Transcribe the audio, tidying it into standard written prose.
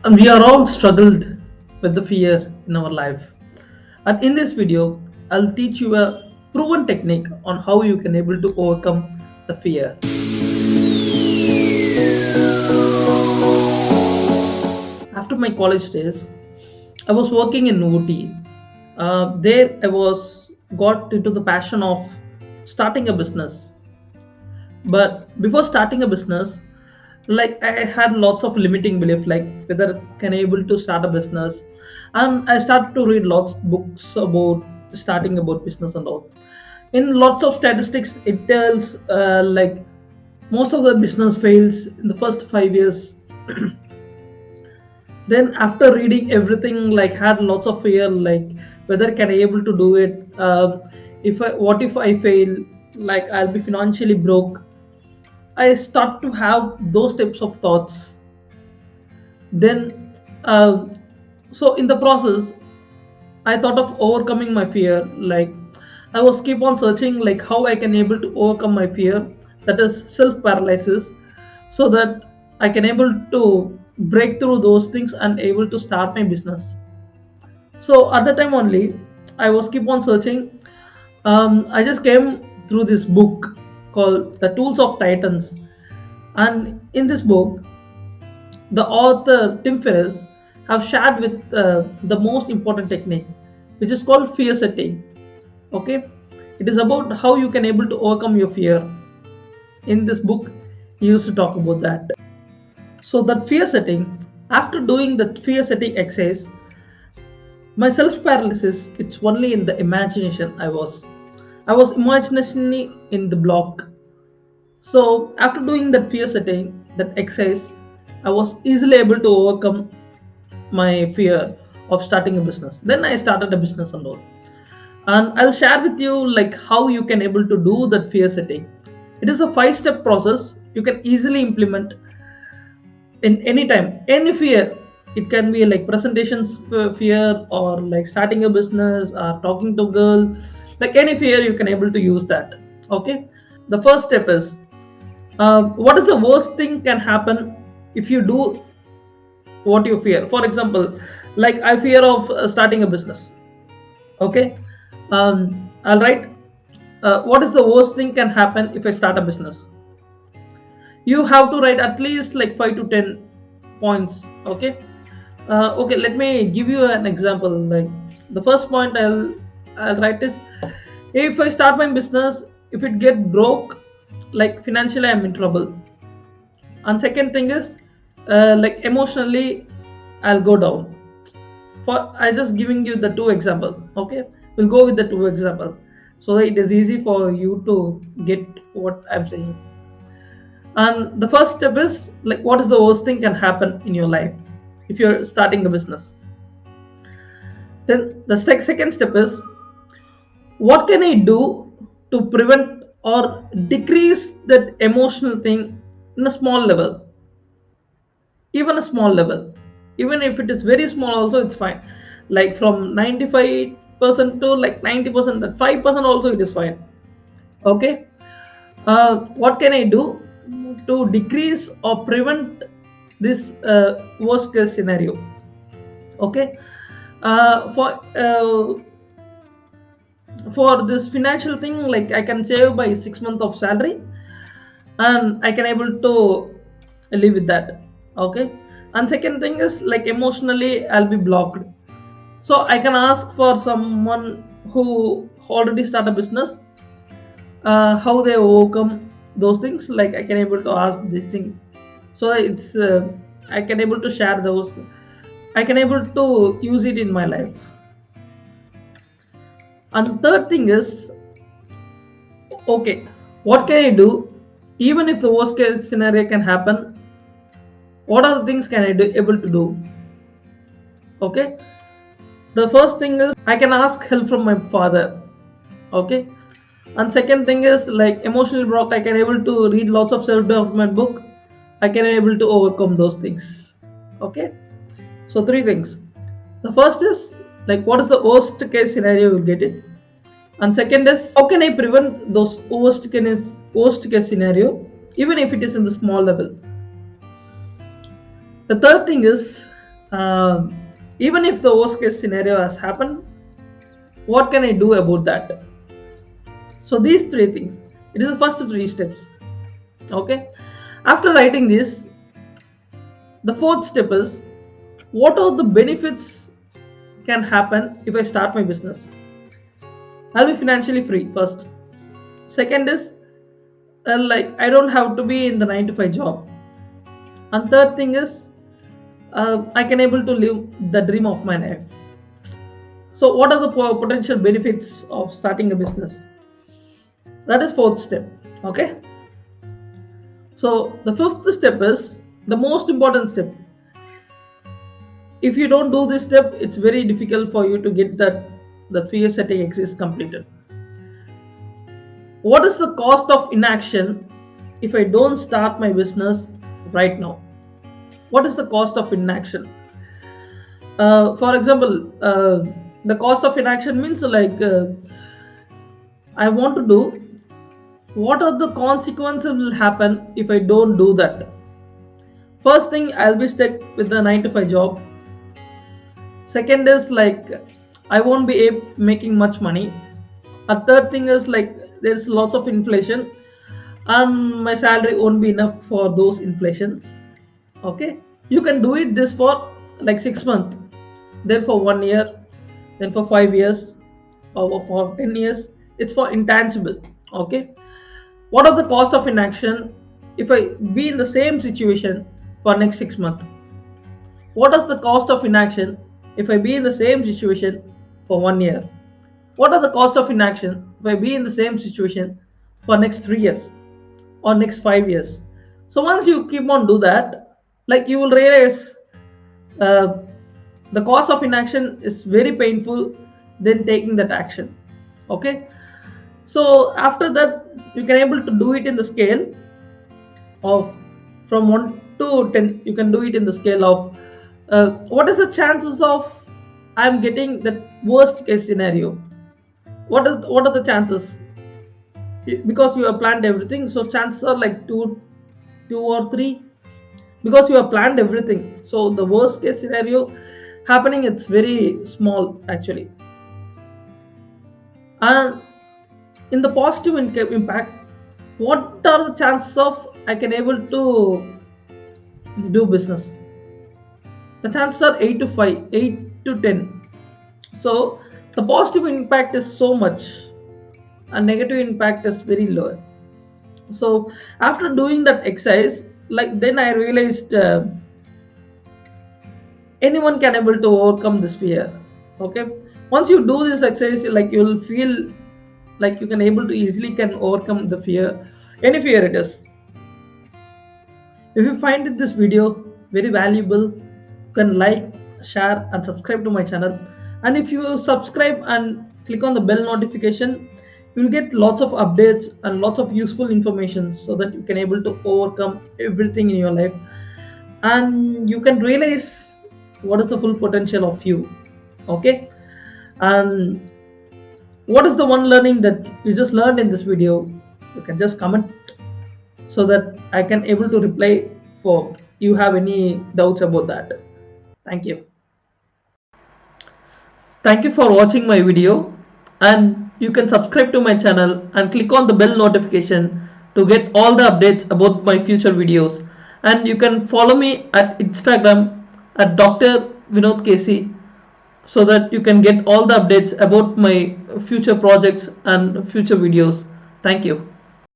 And we are all struggled with the fear in our life. And in this video, I'll teach you a proven technique on how you can able to overcome the fear. After my college days, I was working in OT. There I was got into the passion of starting a business. But before starting a business, like I had lots of limiting belief, like whether can I able to start a business, and I started to read lots of books about starting about business and all. In lots of statistics, it tells like most of the business fails in the first 5 years. Then after reading everything, like had lots of fear, like whether can I able to do it, if I what if I fail, like I'll be financially broke. I start to have those types of thoughts. Then uh, so in the process, I thought of overcoming my fear. Like I was keep on searching like how I can able to overcome my fear, that is self paralysis, so that I can able to break through those things and able to start my business. So at the time only, I was keep on searching. I just came through this book called The Tools of Titans, and in this book, the author Tim Ferriss have shared with the most important technique, which is called fear setting. Okay, it is about how you can able to overcome your fear. In this book, he used to talk about that. So that fear setting, after doing the fear setting exercise, my self paralysis, it's only in the imagination. I was imaginally in the block. So after doing that fear setting, that exercise, I was easily able to overcome my fear of starting a business. Then I started a business and all. And I'll share with you like how you can able to do that fear setting. It is a 5-step process you can easily implement in any time, any fear. It can be like presentations fear, or like starting a business, or talking to a girl, like any fear you can able to use that. Okay, the first step is, what is the worst thing can happen if you do what you fear. For example, like I fear of starting a business. Okay, I'll write, what is the worst thing can happen if I start a business. You have to write at least like 5 to 10 points. Okay, okay, let me give you an example. Like the first point I'll write is, if I start my business, if it get broke, like financially I'm in trouble. And second thing is, like emotionally I'll go down. For I just giving you the two example. Okay, we'll go with the two example so that it is easy for you to get what I'm saying. And the first step is like, what is the worst thing can happen in your life if you're starting a business. Then the second step is, what can I do to prevent or decrease that emotional thing in a small level, even a small level, even if it is very small also it's fine, like from 95% to like 90%, that 5% also it is fine. Okay, what can I do to decrease or prevent this worst case scenario. Okay, for this financial thing, like I can save by 6 months of salary, and I can able to live with that. Okay, and second thing is like emotionally I'll be blocked, so I can ask for someone who already start a business, how they overcome those things. Like I can able to ask this thing, so it's I can able to share those, I can able to use it in my life. And third thing is, okay, what can I do even if the worst case scenario can happen, what are the things can I do able to do. Okay, the first thing is I can ask help from my father. Okay, and second thing is like emotional block, I can able to read lots of self development book, I can able to overcome those things. Okay, so three things. The first is like, what is the worst case scenario you'll get it, and second is how can I prevent those worst case scenario even if it is in the small level. The third thing is, um, even if the worst case scenario has happened, what can I do about that? So these three things, it is the first three steps. Okay, after writing this, the fourth step is, what are the benefits can happen if I start my business? I'll be financially free first. Second is, like I don't have to be in the 9 to 5 job. And third thing is, I can able to live the dream of my life. So what are the potential benefits of starting a business? That is fourth step. Okay. So the fifth step is the most important step. If you don't do this step, it's very difficult for you to get that the fear setting exercise completed. What is the cost of inaction if I don't start my business right now? What is the cost of inaction? For example, the cost of inaction means like I want to do. What are the consequences will happen if I don't do that? First thing, I'll be stuck with the 9 to 5 job. Second is like I won't be making much money. A third thing is like there's lots of inflation and my salary won't be enough for those inflations. Okay, you can do it this for like 6 months, then for 1 year, then for 5 years, or for 10 years. It's for intangible. Okay, what are the cost of inaction if I be in the same situation for next 6 months? What is the cost of inaction if I be in the same situation for 1 year? What are the cost of inaction if I be in the same situation for next 3 years or next 5 years? So once you keep on do that, like you will realize uh, the cost of inaction is very painful than taking that action. Okay. So after that, you can able to do it in the scale of from 1 to 10. You can do it in the scale of what is the chances of I'm getting that worst case scenario. What are the chances? Because you have planned everything, so chances are like two or three, because you have planned everything. So the worst case scenario happening, it's very small actually. And in the positive impact, what are the chances of I can able to do business? The chances are 8 to 5, 8 to 10. So the positive impact is so much and negative impact is very low. So after doing that exercise, like then I realized anyone can able to overcome this fear. Okay, once you do this exercise, like you will feel like you can able to easily can overcome the fear, any fear it is. If you find this video very valuable, you can like, share and subscribe to my channel. And if you subscribe and click on the bell notification, you will get lots of updates and lots of useful information, so that you can able to overcome everything in your life, and you can realize what is the full potential of you. Okay, and what is the one learning that you just learned in this video? You can just comment so that I can able to reply for you have any doubts about that. Thank you. Thank you for watching my video, and you can subscribe to my channel and click on the bell notification to get all the updates about my future videos. And you can follow me at Instagram at Dr.vinoth KC, so that you can get all the updates about my future projects and future videos. Thank you.